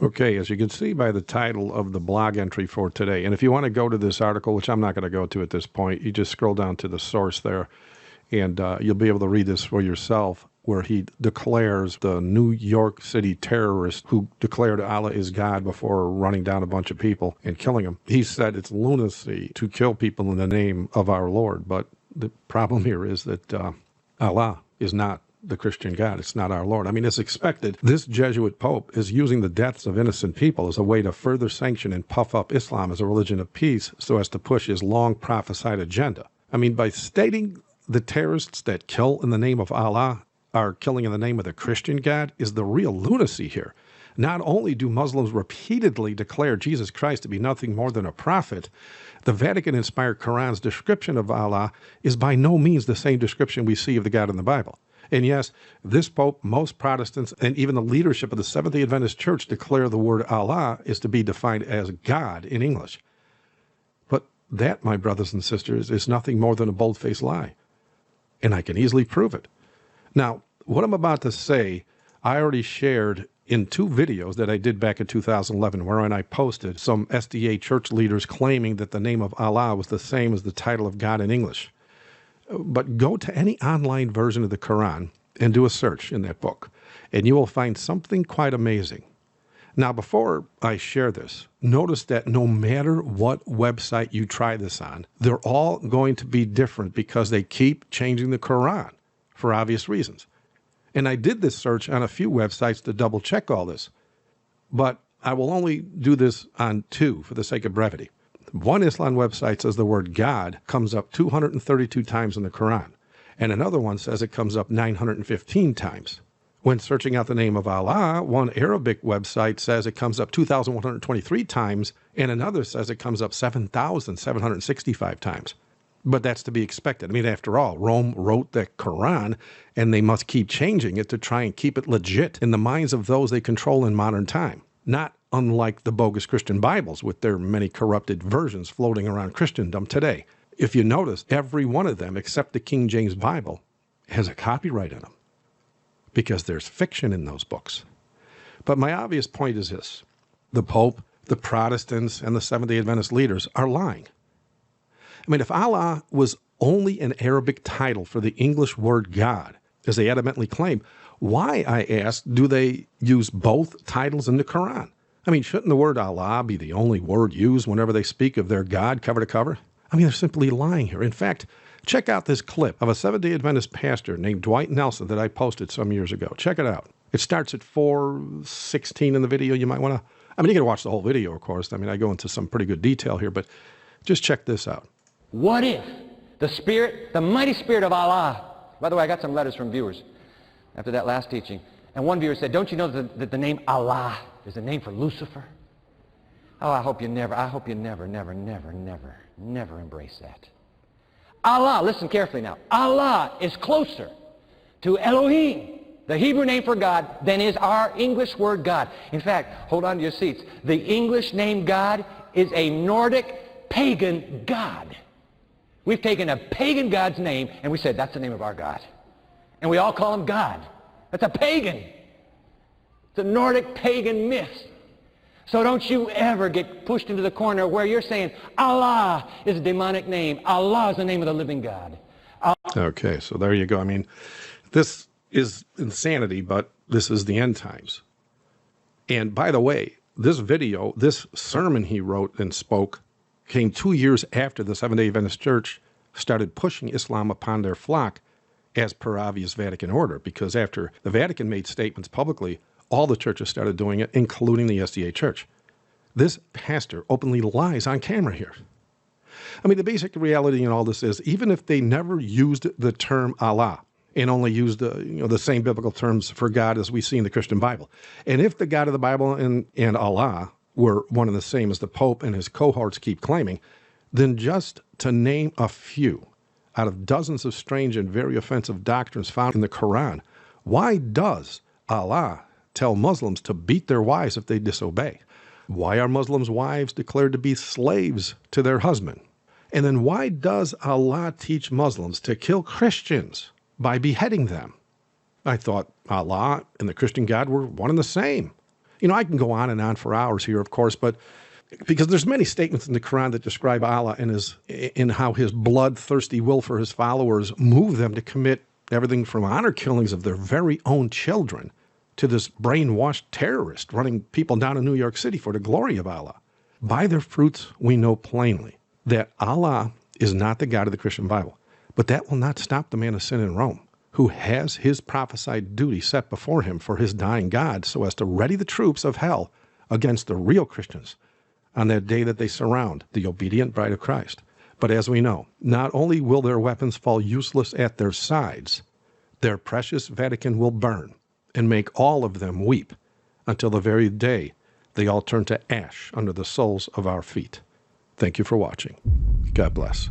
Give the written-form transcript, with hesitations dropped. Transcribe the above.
Okay, as you can see by the title of the blog entry for today, and if you want to go to this article, which I'm not going to go to at this point, you just scroll down to the source there, and you'll be able to read this for yourself, where he declares the New York City terrorist who declared Allah is God before running down a bunch of people and killing them. He said it's lunacy to kill people in the name of our Lord, but the problem here is that Allah is not the Christian God. It's not our Lord. I mean, it's expected. This Jesuit Pope is using the deaths of innocent people as a way to further sanction and puff up Islam as a religion of peace so as to push his long prophesied agenda. I mean, by stating the terrorists that kill in the name of Allah are killing in the name of the Christian God is the real lunacy here. Not only do Muslims repeatedly declare Jesus Christ to be nothing more than a prophet, the Vatican-inspired Quran's description of Allah is by no means the same description we see of the God in the Bible. And yes, this Pope, most Protestants, and even the leadership of the Seventh-day Adventist Church declare the word Allah is to be defined as God in English. But that, my brothers and sisters, is nothing more than a bold-faced lie. And I can easily prove it. Now, what I'm about to say, I already shared in 2 videos that I did back in 2011, wherein I posted some SDA church leaders claiming that the name of Allah was the same as the title of God in English. But go to any online version of the Quran and do a search in that book, and you will find something quite amazing. Now, before I share this, notice that no matter what website you try this on, they're all going to be different because they keep changing the Quran for obvious reasons. And I did this search on a few websites to double check all this, but I will only do this on 2 for the sake of brevity. One Islam website says the word God comes up 232 times in the Quran, and another one says it comes up 915 times. When searching out the name of Allah, one Arabic website says it comes up 2,123 times, and another says it comes up 7,765 times. But that's to be expected. I mean, after all, Rome wrote the Quran, and they must keep changing it to try and keep it legit in the minds of those they control in modern time. Not unlike the bogus Christian Bibles with their many corrupted versions floating around Christendom today. If you notice, every one of them, except the King James Bible, has a copyright in them, because there's fiction in those books. But my obvious point is this: the Pope, the Protestants, and the Seventh-day Adventist leaders are lying. I mean, if Allah was only an Arabic title for the English word God, as they adamantly claim, why, I ask, do they use both titles in the Quran? I mean, shouldn't the word Allah be the only word used whenever they speak of their God cover to cover? I mean, they're simply lying here. In fact, check out this clip of a Seventh-day Adventist pastor named Dwight Nelson that I posted some years ago. Check it out. It starts at 4:16 in the video. You might want to, I mean, you got to watch the whole video, of course. I mean, I go into some pretty good detail here, but just check this out. What if the Spirit, the mighty Spirit of Allah, by the way, I got some letters from viewers after that last teaching, and one viewer said, don't you know that the name Allah is the name for Lucifer? Oh, I hope you never embrace that. Allah, listen carefully now, Allah is closer to Elohim, the Hebrew name for God, than is our English word God. In fact, hold on to your seats. The English name God is a Nordic pagan god. We've taken a pagan god's name and we said, that's the name of our God. And we all call him God. That's a pagan. It's a Nordic pagan myth. So don't you ever get pushed into the corner where you're saying, Allah is a demonic name. Allah is the name of the living God. Okay, so there you go. I mean, this is insanity, but this is the end times. And by the way, this video, this sermon he wrote and spoke, came 2 years after the Seventh-day Adventist Church started pushing Islam upon their flock as per obvious Vatican order, because after the Vatican made statements publicly, all the churches started doing it, including the SDA Church. This pastor openly lies on camera here. I mean, the basic reality in all this is, even if they never used the term Allah and only used the same biblical terms for God as we see in the Christian Bible, and if the God of the Bible and Allah were one and the same as the Pope and his cohorts keep claiming, then just to name a few out of dozens of strange and very offensive doctrines found in the Quran, why does Allah tell Muslims to beat their wives if they disobey? Why are Muslims' wives declared to be slaves to their husband? And then why does Allah teach Muslims to kill Christians by beheading them? I thought Allah and the Christian God were one and the same. I can go on for hours here, of course, but because there's many statements in the Quran that describe Allah and in how his bloodthirsty will for his followers move them to commit everything from honor killings of their very own children to this brainwashed terrorist running people down in New York City for the glory of Allah. By their fruits, we know plainly that Allah is not the God of the Christian Bible. But that will not stop the man of sin in Rome, who has his prophesied duty set before him for his dying God so as to ready the troops of hell against the real Christians on that day that they surround the obedient bride of Christ. But as we know, not only will their weapons fall useless at their sides, their precious Vatican will burn and make all of them weep until the very day they all turn to ash under the soles of our feet. Thank you for watching. God bless.